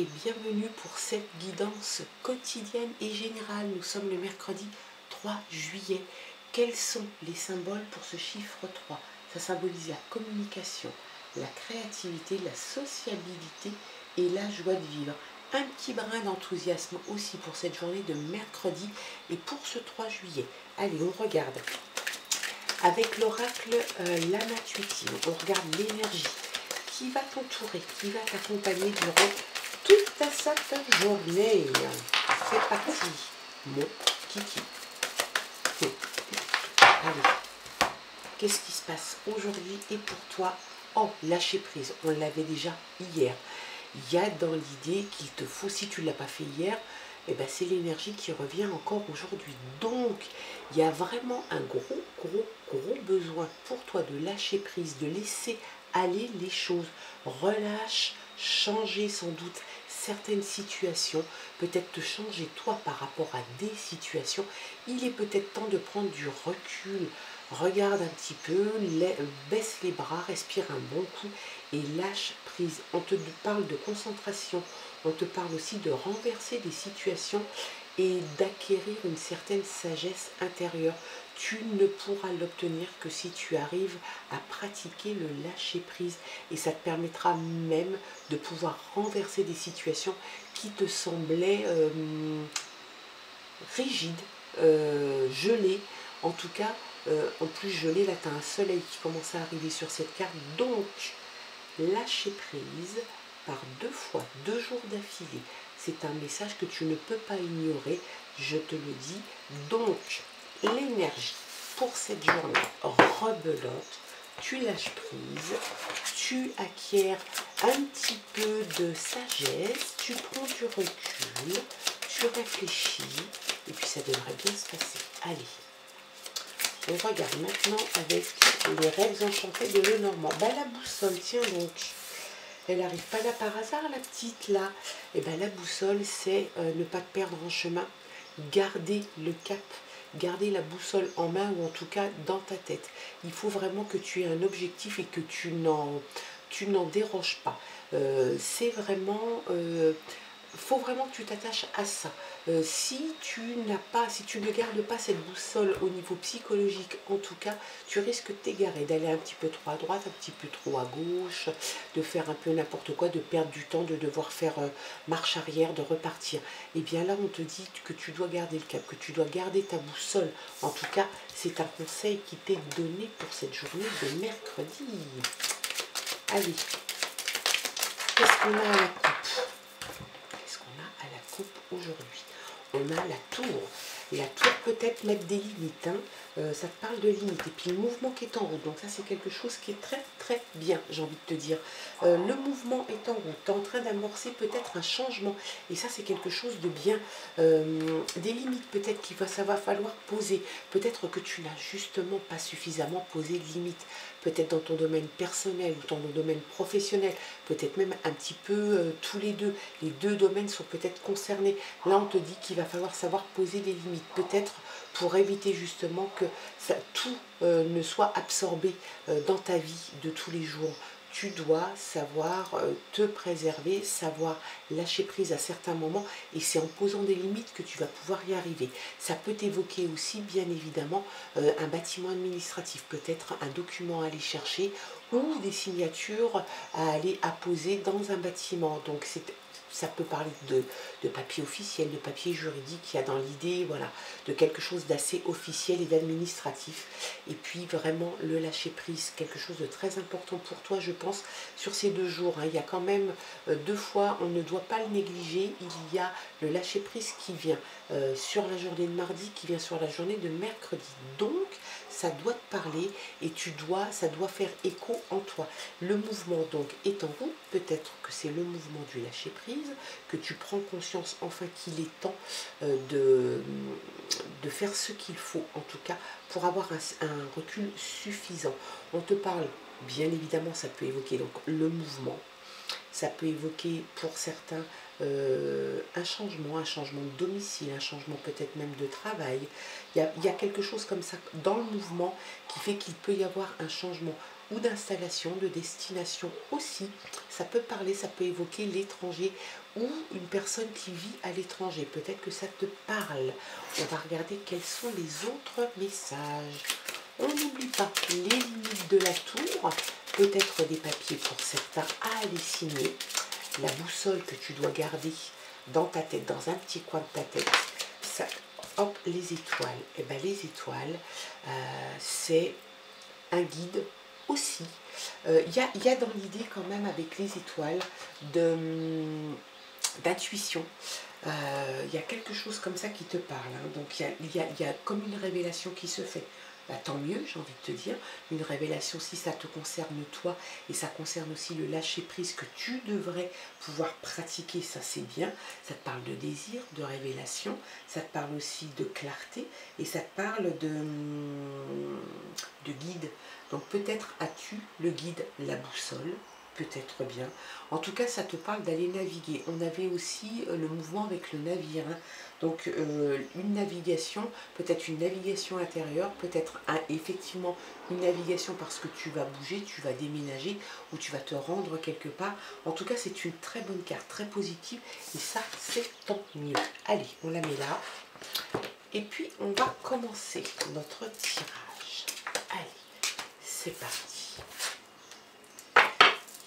et bienvenue pour cette guidance quotidienne et générale. Nous sommes le mercredi 3 juillet. Quels sont les symboles pour ce chiffre 3? Ça symbolise la communication, la créativité, la sociabilité et la joie de vivre. Un petit brin d'enthousiasme aussi pour cette journée de mercredi et pour ce 3 juillet. Allez, on regarde. Avec l'oracle Lama Intuitive, on regarde l'énergie qui va t'entourer, qui va t'accompagner durant toute cette journée. C'est parti, mon kiki. Allez, qu'est-ce qui se passe aujourd'hui et pour toi? Oh, lâcher prise, on l'avait déjà hier. Il y a dans l'idée qu'il te faut, si tu ne l'as pas fait hier, eh ben c'est l'énergie qui revient encore aujourd'hui. Donc, il y a vraiment un gros besoin pour toi de lâcher prise, de laisser aller les choses. Relâche, changer sans doute certaines situations, peut-être te changer toi par rapport à des situations. Il est peut-être temps de prendre du recul. Regarde un petit peu, baisse les bras, respire un bon coup et lâche prise. On te parle de concentration, on te parle aussi de renverser des situations et d'acquérir une certaine sagesse intérieure. Tu ne pourras l'obtenir que si tu arrives à pratiquer le lâcher prise et ça te permettra même de pouvoir renverser des situations qui te semblaient rigides, gelées, en tout cas. En plus gelé, là tu as un soleil qui commence à arriver sur cette carte, donc lâcher prise par 2 jours d'affilée, c'est un message que tu ne peux pas ignorer, je te le dis. Donc l'énergie pour cette journée rebelote, tu lâches prise, tu acquiers un petit peu de sagesse, tu prends du recul, tu réfléchis et puis ça devrait bien se passer. Allez, on regarde maintenant avec les rêves enchantés de Lenormand. Bah, la boussole, tiens donc, elle n'arrive pas là par hasard, la petite là. Et bien la boussole, c'est ne pas te perdre en chemin, garder le cap, garder la boussole en main ou en tout cas dans ta tête. Il faut vraiment que tu aies un objectif et que tu n'en déroges pas. C'est vraiment... faut vraiment que tu t'attaches à ça. Si tu ne gardes pas cette boussole au niveau psychologique, en tout cas, tu risques de t'égarer, d'aller un petit peu trop à droite, un petit peu trop à gauche, de faire un peu n'importe quoi, de perdre du temps, de devoir faire marche arrière, de repartir. Et bien là, on te dit que tu dois garder le cap, que tu dois garder ta boussole. En tout cas, c'est un conseil qui t'est donné pour cette journée de mercredi. Allez, qu'est-ce qu'on a à la coupe? Aujourd'hui, on a la tour. La tour peut-être mettre des limites, hein. Ça te parle de limites. Et puis le mouvement qui est en route, donc ça c'est quelque chose qui est très bien, j'ai envie de te dire. Le mouvement est en route, tu es en train d'amorcer peut-être un changement. Et ça c'est quelque chose de bien. Des limites peut-être qu'il va falloir poser. Peut-être que tu n'as justement pas suffisamment posé de limites. Peut-être dans ton domaine personnel ou dans ton domaine professionnel. Peut-être même un petit peu tous les deux. Les deux domaines sont peut-être concernés. Là on te dit qu'il va falloir savoir poser des limites. Peut-être pour éviter justement que tout ne soit absorbé dans ta vie de tous les jours. Tu dois savoir te préserver, savoir lâcher prise à certains moments et c'est en posant des limites que tu vas pouvoir y arriver. Ça peut évoquer aussi bien évidemment un bâtiment administratif, peut-être un document à aller chercher ou des signatures à aller apposer dans un bâtiment. Donc ça peut parler de papier officiel, de papier juridique, il y a dans l'idée voilà, de quelque chose d'assez officiel et d'administratif. Et puis vraiment le lâcher prise, quelque chose de très important pour toi, je pense, sur ces 2 jours. Hein. Il y a quand même 2 fois, on ne doit pas le négliger, il y a le lâcher prise qui vient sur la journée de mardi, qui vient sur la journée de mercredi. Donc, ça doit te parler et ça doit faire écho en toi. Le mouvement donc est en route, peut-être que c'est le mouvement du lâcher prise, que tu prends conscience enfin qu'il est temps de faire ce qu'il faut, en tout cas, pour avoir un recul suffisant. On te parle, bien évidemment, ça peut évoquer donc le mouvement, ça peut évoquer pour certains un changement de domicile, un changement peut-être même de travail. Il y a quelque chose comme ça dans le mouvement qui fait qu'il peut y avoir un changement ou d'installation, de destination aussi. Ça peut parler, ça peut évoquer l'étranger ou une personne qui vit à l'étranger. Peut-être que ça te parle. On va regarder quels sont les autres messages. On n'oublie pas les limites de la tour, peut-être des papiers pour certains à aller signer, la boussole que tu dois garder dans ta tête, dans un petit coin de ta tête. Ça, hop, les étoiles. Et bien les étoiles, c'est un guide aussi. Y a dans l'idée quand même avec les étoiles d'intuition. Il y a quelque chose comme ça qui te parle. Hein. Donc il y a comme une révélation qui se fait. Bah, tant mieux, j'ai envie de te dire. Une révélation, si ça te concerne toi, et ça concerne aussi le lâcher-prise que tu devrais pouvoir pratiquer, ça c'est bien. Ça te parle de désir, de révélation, ça te parle aussi de clarté, et ça te parle de guide. Donc peut-être as-tu le guide, la boussole, peut-être bien. En tout cas, ça te parle d'aller naviguer. On avait aussi le mouvement avec le navire. Hein. Donc une navigation, peut-être une navigation intérieure, peut-être effectivement une navigation parce que tu vas bouger, tu vas déménager ou tu vas te rendre quelque part. En tout cas, c'est une très bonne carte, très positive et ça, c'est tant mieux. Allez, on la met là. Et puis, on va commencer notre tirage. Allez, c'est parti.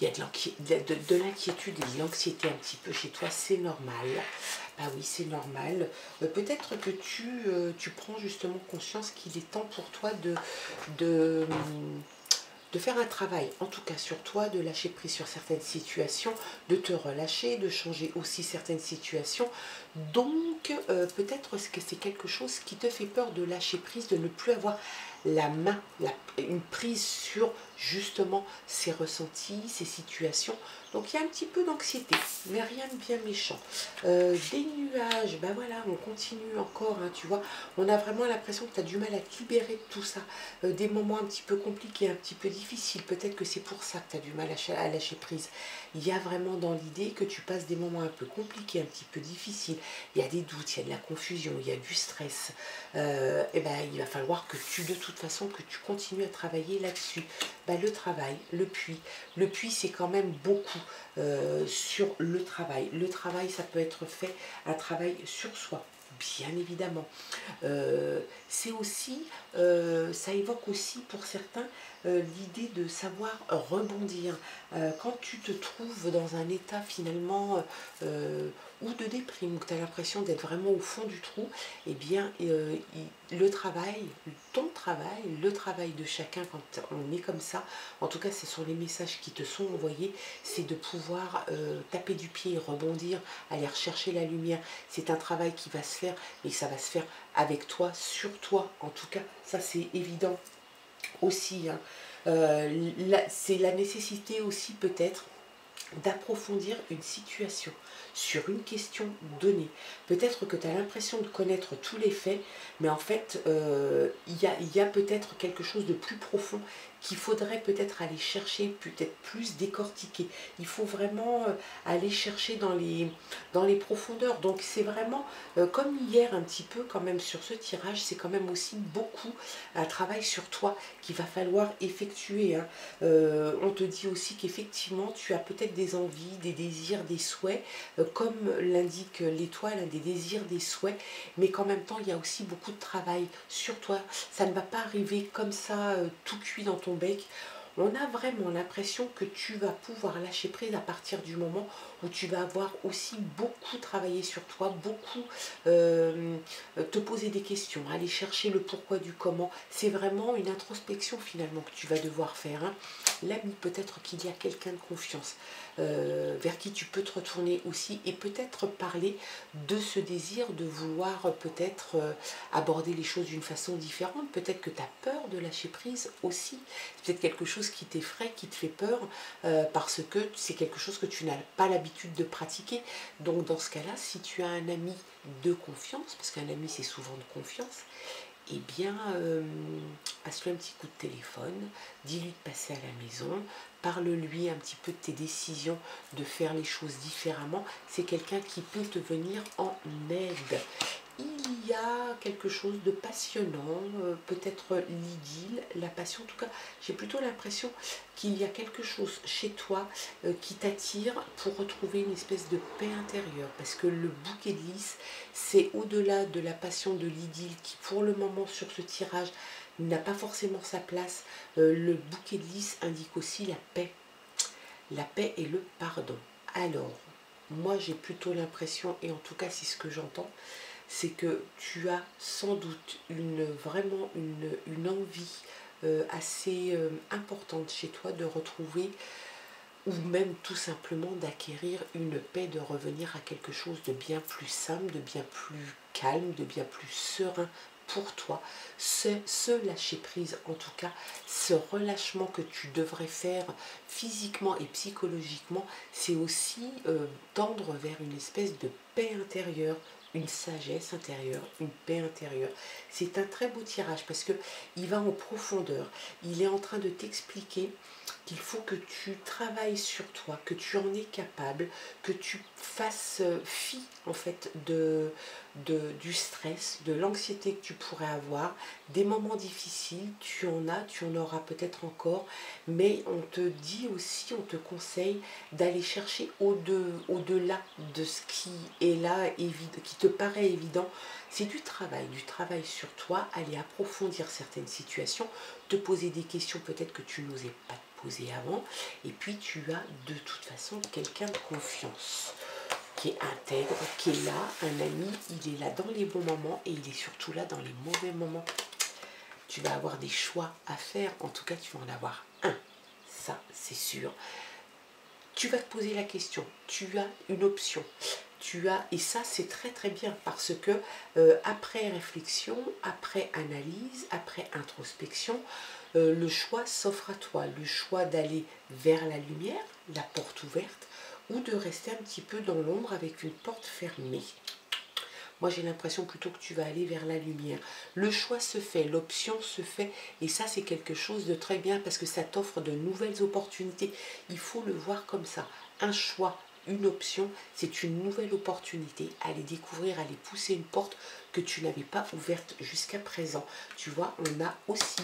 Il y a de l'inquiétude et de l'anxiété un petit peu chez toi, c'est normal. Ah oui, c'est normal. Peut-être que tu prends justement conscience qu'il est temps pour toi de faire un travail, en tout cas sur toi, de lâcher prise sur certaines situations, de te relâcher, de changer aussi certaines situations. Donc, peut-être que c'est quelque chose qui te fait peur de lâcher prise, de ne plus avoir la main, une prise sur justement ces ressentis, ces situations. Donc il y a un petit peu d'anxiété, mais rien de bien méchant. Des nuages, ben voilà, on continue encore, hein, tu vois. On a vraiment l'impression que tu as du mal à te libérer de tout ça. Des moments un petit peu compliqués, un petit peu difficiles. Peut-être que c'est pour ça que tu as du mal à lâcher prise. Il y a vraiment dans l'idée que tu passes des moments un peu compliqués, un petit peu difficiles. Il y a des doutes, il y a de la confusion, il y a du stress. Et ben, il va falloir que de toute façon, que tu continues à travailler là-dessus. Ben, le travail, le puits. Le puits, c'est quand même beaucoup sur le travail. Le travail, ça peut être fait, un travail sur soi, bien évidemment. C'est aussi, ça évoque aussi pour certains l'idée de savoir rebondir. Quand tu te trouves dans un état finalement ou de déprime, où tu as l'impression d'être vraiment au fond du trou, eh bien le travail, le travail de chacun quand on est comme ça, en tout cas ce sont les messages qui te sont envoyés, c'est de pouvoir taper du pied, rebondir, aller rechercher la lumière. C'est un travail qui va se faire, et ça va se faire avec toi, sur toi, en tout cas, ça c'est évident aussi. Hein. C'est la nécessité aussi peut-être d'approfondir une situation sur une question donnée. Peut-être que tu as l'impression de connaître tous les faits, mais en fait, il y a peut-être quelque chose de plus profond qu'il faudrait peut-être aller chercher, peut-être plus décortiquer. Il faut vraiment aller chercher dans les profondeurs. Donc c'est vraiment, comme hier un petit peu quand même sur ce tirage, c'est quand même aussi beaucoup un travail sur toi qu'il va falloir effectuer. Hein. On te dit aussi qu'effectivement tu as peut-être des envies, des désirs, des souhaits, comme l'indique l'étoile, des désirs, des souhaits, mais qu'en même temps il y a aussi beaucoup de travail sur toi. Ça ne va pas arriver comme ça, tout cuit dans ton bec. On a vraiment l'impression que tu vas pouvoir lâcher prise à partir du moment où tu vas avoir aussi beaucoup travaillé sur toi, beaucoup te poser des questions, aller chercher le pourquoi du comment. C'est vraiment une introspection finalement que tu vas devoir faire. Hein. L'ami, peut-être qu'il y a quelqu'un de confiance vers qui tu peux te retourner aussi et peut-être parler de ce désir de vouloir peut-être aborder les choses d'une façon différente. Peut-être que tu as peur de lâcher prise aussi. C'est peut-être quelque chose qui t'effraie, qui te fait peur parce que c'est quelque chose que tu n'as pas l'habitude de pratiquer. Donc dans ce cas-là, si tu as un ami de confiance, parce qu'un ami c'est souvent de confiance, eh bien, passe-lui un petit coup de téléphone, dis-lui de passer à la maison, parle-lui un petit peu de tes décisions, de faire les choses différemment. C'est quelqu'un qui peut te venir en aide. il y a quelque chose de passionnant, peut-être l'idylle, la passion. En tout cas, j'ai plutôt l'impression qu'il y a quelque chose chez toi qui t'attire pour retrouver une espèce de paix intérieure. Parce que le bouquet de lys, c'est au-delà de la passion de l'idylle qui, pour le moment, sur ce tirage, n'a pas forcément sa place. Le bouquet de lys indique aussi la paix. La paix et le pardon. Alors, moi j'ai plutôt l'impression, et en tout cas c'est ce que j'entends, c'est que tu as sans doute vraiment une envie assez importante chez toi de retrouver, ou même tout simplement d'acquérir une paix, de revenir à quelque chose de bien plus simple, de bien plus calme, de bien plus serein pour toi. Ce lâcher prise, en tout cas, ce relâchement que tu devrais faire physiquement et psychologiquement, c'est aussi tendre vers une espèce de paix intérieure, une sagesse intérieure, une paix intérieure. C'est un très beau tirage parce que il va en profondeur. Il est en train de t'expliquer qu'il faut que tu travailles sur toi, que tu en es capable, que tu fasses fi en fait du stress, de l'anxiété que tu pourrais avoir, des moments difficiles, tu en as, tu en auras peut-être encore, mais on te dit aussi, on te conseille d'aller chercher au-delà de ce qui est là, qui te paraît évident. C'est du travail sur toi, aller approfondir certaines situations, te poser des questions peut-être que tu n'osais pas te poser avant, et puis tu as de toute façon quelqu'un de confiance qui est intègre, qui est là, un ami, il est là dans les bons moments et il est surtout là dans les mauvais moments. Tu vas avoir des choix à faire, en tout cas tu vas en avoir un, ça c'est sûr. Tu vas te poser la question, tu as une option, et ça c'est très très bien parce que après réflexion, après analyse, après introspection, le choix s'offre à toi, le choix d'aller vers la lumière, la porte ouverte, ou de rester un petit peu dans l'ombre avec une porte fermée. Moi j'ai l'impression plutôt que tu vas aller vers la lumière. Le choix se fait, l'option se fait, et ça c'est quelque chose de très bien parce que ça t'offre de nouvelles opportunités. Il faut le voir comme ça. Un choix, une option, c'est une nouvelle opportunité. Aller découvrir, aller pousser une porte que tu n'avais pas ouverte jusqu'à présent. Tu vois, on a aussi...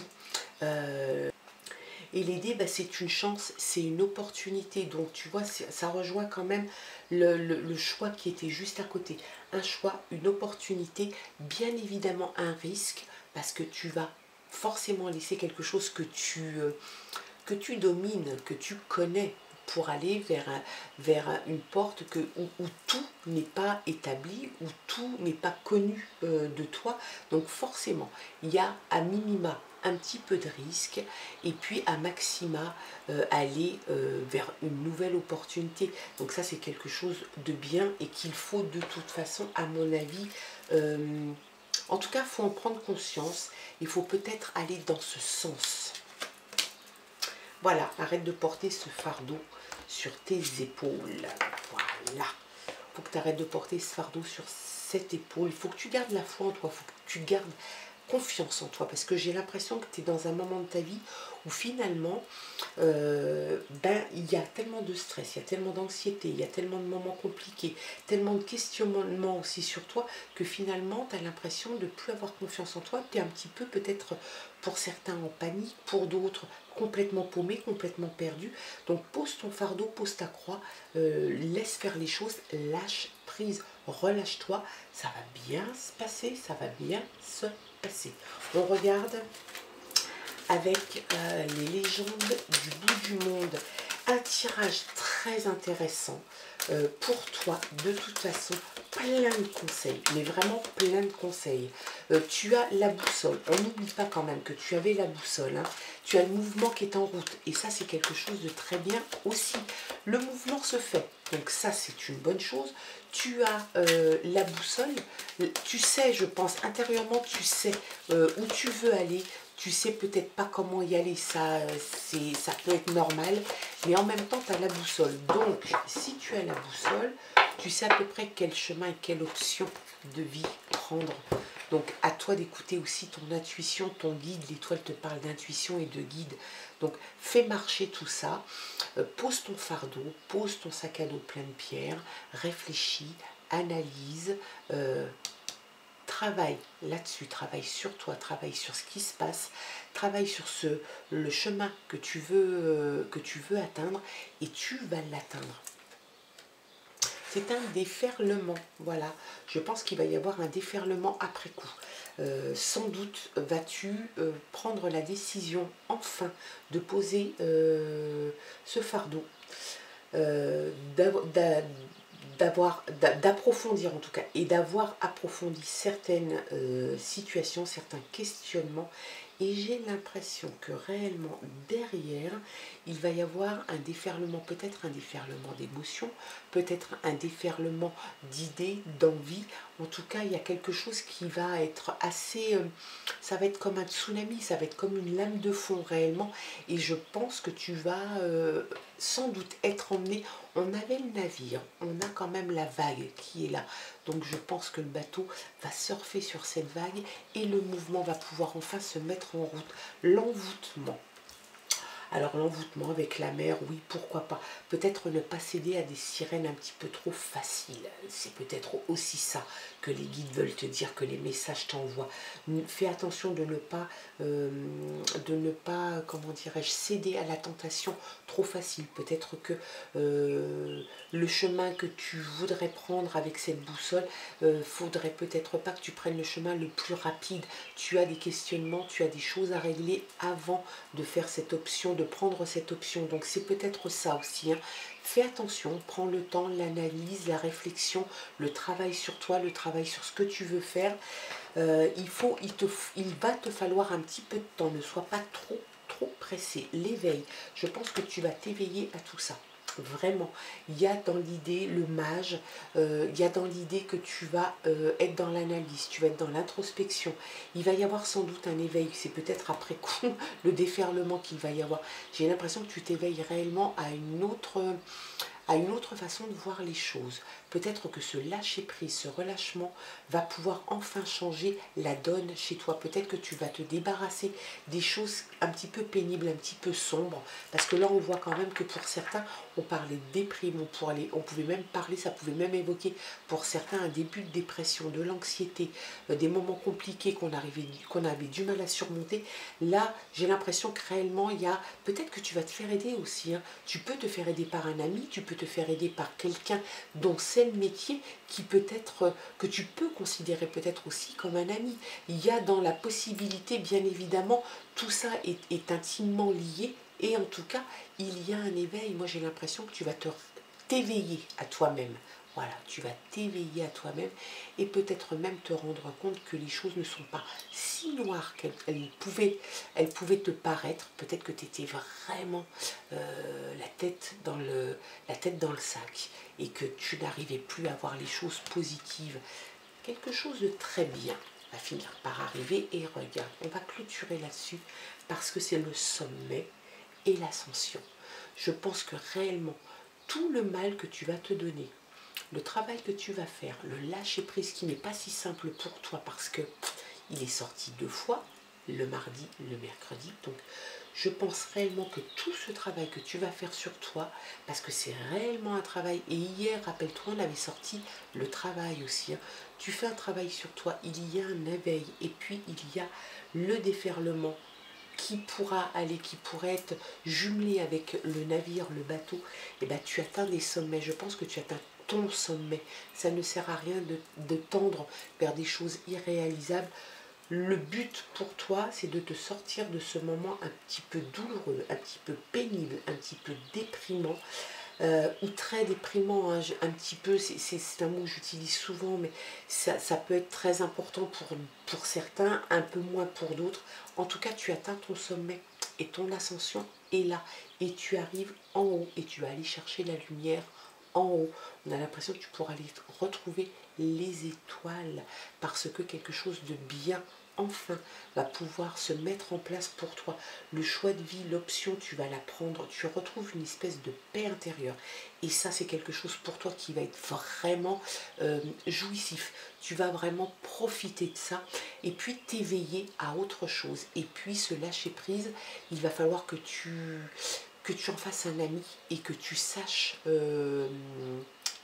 et l'aider, bah, c'est une chance, c'est une opportunité. Donc tu vois, ça rejoint quand même le choix qui était juste à côté. Un choix, une opportunité, bien évidemment un risque, parce que tu vas forcément laisser quelque chose que tu domines, que tu connais, pour aller vers une porte où tout n'est pas établi, où tout n'est pas connu de toi. Donc forcément, il y a à minima un petit peu de risque, et puis à maxima aller vers une nouvelle opportunité. Donc ça c'est quelque chose de bien et qu'il faut de toute façon, à mon avis, en tout cas il faut en prendre conscience, il faut peut-être aller dans ce sens. Voilà, arrête de porter ce fardeau sur tes épaules. Voilà. Il faut que tu arrêtes de porter ce fardeau sur cette épaule. Il faut que tu gardes la foi en toi. Il faut que tu gardes confiance en toi. Parce que j'ai l'impression que tu es dans un moment de ta vie où finalement, il y a tellement de stress, il y a tellement d'anxiété, il y a tellement de moments compliqués, tellement de questionnements aussi sur toi, que finalement, tu as l'impression de ne plus avoir confiance en toi. Tu es un petit peu peut-être, pour certains, en panique, pour d'autres, complètement paumé, complètement perdu. Donc pose ton fardeau, pose ta croix, laisse faire les choses, lâche prise, relâche-toi, ça va bien se passer, ça va bien se passer. On regarde avec les légendes du bout du monde, un tirage très intéressant pour toi, de toute façon, plein de conseils, mais vraiment plein de conseils. Tu as la boussole, on n'oublie pas quand même que tu avais la boussole, hein. Tu as le mouvement qui est en route, et ça c'est quelque chose de très bien aussi. Le mouvement se fait, donc ça c'est une bonne chose. Tu as la boussole, tu sais, je pense, intérieurement tu sais où tu veux aller. Tu sais peut-être pas comment y aller, ça peut être normal, mais en même temps, tu as la boussole. Donc, si tu as la boussole, tu sais à peu près quel chemin et quelle option de vie prendre. Donc, à toi d'écouter aussi ton intuition, ton guide. L'étoile te parle d'intuition et de guide. Donc, fais marcher tout ça. Pose ton fardeau, pose ton sac à dos plein de pierres, réfléchis, analyse, travaille là-dessus, travaille sur toi, travaille sur ce qui se passe, travaille sur le chemin que tu veux atteindre et tu vas l'atteindre. C'est un déferlement, voilà. Je pense qu'il va y avoir un déferlement après coup. Sans doute vas-tu prendre la décision enfin de poser ce fardeau, d'approfondir en tout cas, et d'avoir approfondi certaines situations, certains questionnements. Et j'ai l'impression que réellement derrière, il va y avoir un déferlement, peut-être un déferlement d'émotions, peut-être un déferlement d'idées, d'envie. En tout cas, il y a quelque chose qui va être assez... ça va être comme un tsunami, ça va être comme une lame de fond réellement. Et je pense que tu vas sans doute être emmené. On avait le navire, on a quand même la vague qui est là. Donc je pense que le bateau va surfer sur cette vague et le mouvement va pouvoir enfin se mettre en route. L'envoûtement. Alors l'envoûtement avec la mer, oui, pourquoi pas. Peut-être ne pas céder à des sirènes un petit peu trop faciles. C'est peut-être aussi ça que les guides veulent te dire, que les messages t'envoient. Fais attention de ne pas, comment dirais-je, céder à la tentation trop facile. Peut-être que le chemin que tu voudrais prendre avec cette boussole, faudrait peut-être pas que tu prennes le chemin le plus rapide. Tu as des questionnements, tu as des choses à régler avant de faire cette option, de prendre cette option. Donc c'est peut-être ça aussi. Hein. Fais attention, prends le temps, l'analyse, la réflexion, le travail sur toi, le travail sur ce que tu veux faire. Il va te falloir un petit peu de temps, ne sois pas trop pressé. L'éveil, je pense que tu vas t'éveiller à tout ça. Vraiment, il y a dans l'idée le mage, il y a dans l'idée que tu vas être dans l'analyse, tu vas être dans l'introspection. Il va y avoir sans doute un éveil, c'est peut-être après coup le déferlement qu'il va y avoir. J'ai l'impression que tu t'éveilles réellement à une autre façon de voir les choses. Peut-être que ce lâcher-prise, ce relâchement va pouvoir enfin changer la donne chez toi. Peut-être que tu vas te débarrasser des choses un petit peu pénibles, un petit peu sombres. Parce que là, on voit quand même que pour certains, on parlait de déprime, on pouvait même parler, ça pouvait même évoquer pour certains un début de dépression, de l'anxiété, des moments compliqués qu'on avait du mal à surmonter. Là, j'ai l'impression que réellement, il y a... Peut-être que tu vas te faire aider aussi. Hein. Tu peux te faire aider par un ami, tu peux te faire aider par quelqu'un dont c'est le métier, qui peut être, que tu peux considérer peut-être aussi comme un ami. Il y a dans la possibilité, bien évidemment, tout ça est intimement lié, et en tout cas, il y a un éveil. Moi, j'ai l'impression que tu vas t'éveiller à toi-même. Voilà, tu vas t'éveiller à toi-même et peut-être même te rendre compte que les choses ne sont pas si noires qu'elles pouvaient te paraître. Peut-être que tu étais vraiment la tête dans le sac et que tu n'arrivais plus à voir les choses positives. Quelque chose de très bien va finir par arriver et regarde, on va clôturer là-dessus parce que c'est le sommet et l'ascension. Je pense que réellement, tout le mal que tu vas te donner, le travail que tu vas faire, le lâcher-prise qui n'est pas si simple pour toi parce que il est sorti 2 fois, le mardi, le mercredi. Donc, je pense réellement que tout ce travail que tu vas faire sur toi, parce que c'est réellement un travail, et hier, rappelle-toi, on avait sorti le travail aussi. Hein. Tu fais un travail sur toi, il y a un éveil, et puis il y a le déferlement qui pourrait être jumelé avec le navire, le bateau, et ben tu atteins des sommets. Je pense que tu atteins ton sommet. Ça ne sert à rien de tendre vers des choses irréalisables. Le but pour toi, c'est de te sortir de ce moment un petit peu douloureux, un petit peu pénible, un petit peu déprimant, ou très déprimant, hein, un petit peu, c'est un mot que j'utilise souvent, mais ça peut être très important pour certains, un peu moins pour d'autres. En tout cas, tu atteins ton sommet et ton ascension est là. Et tu arrives en haut et tu vas aller chercher la lumière en haut. On a l'impression que tu pourras aller retrouver les étoiles parce que quelque chose de bien enfin va pouvoir se mettre en place pour toi. Le choix de vie, l'option, tu vas la prendre, tu retrouves une espèce de paix intérieure. Et ça, c'est quelque chose pour toi qui va être vraiment jouissif. Tu vas vraiment profiter de ça et puis t'éveiller à autre chose. Et puis se lâcher prise, il va falloir que tu en fasses un ami et que tu saches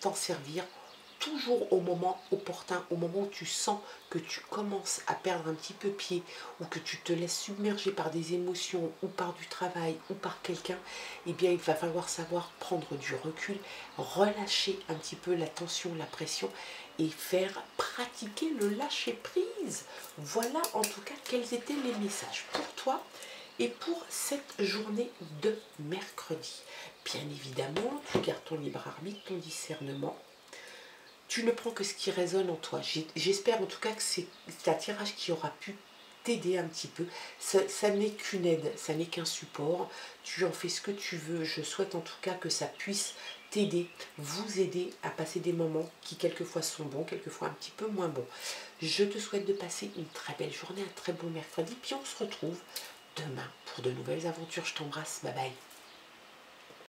t'en servir toujours au moment opportun, au moment où tu sens que tu commences à perdre un petit peu pied ou que tu te laisses submerger par des émotions ou par du travail ou par quelqu'un, eh bien il va falloir savoir prendre du recul, relâcher un petit peu la tension, la pression et faire pratiquer le lâcher prise. Voilà en tout cas quels étaient les messages pour toi et pour cette journée de mercredi. Bien évidemment, tu gardes ton libre arbitre, ton discernement. Tu ne prends que ce qui résonne en toi. J'espère en tout cas que c'est un tirage qui aura pu t'aider un petit peu. Ça n'est qu'une aide, ça n'est qu'un support. Tu en fais ce que tu veux. Je souhaite en tout cas que ça puisse t'aider, vous aider à passer des moments qui quelquefois sont bons, quelquefois un petit peu moins bons. Je te souhaite de passer une très belle journée, un très bon mercredi. Puis on se retrouve demain pour de nouvelles aventures. Je t'embrasse. Bye bye.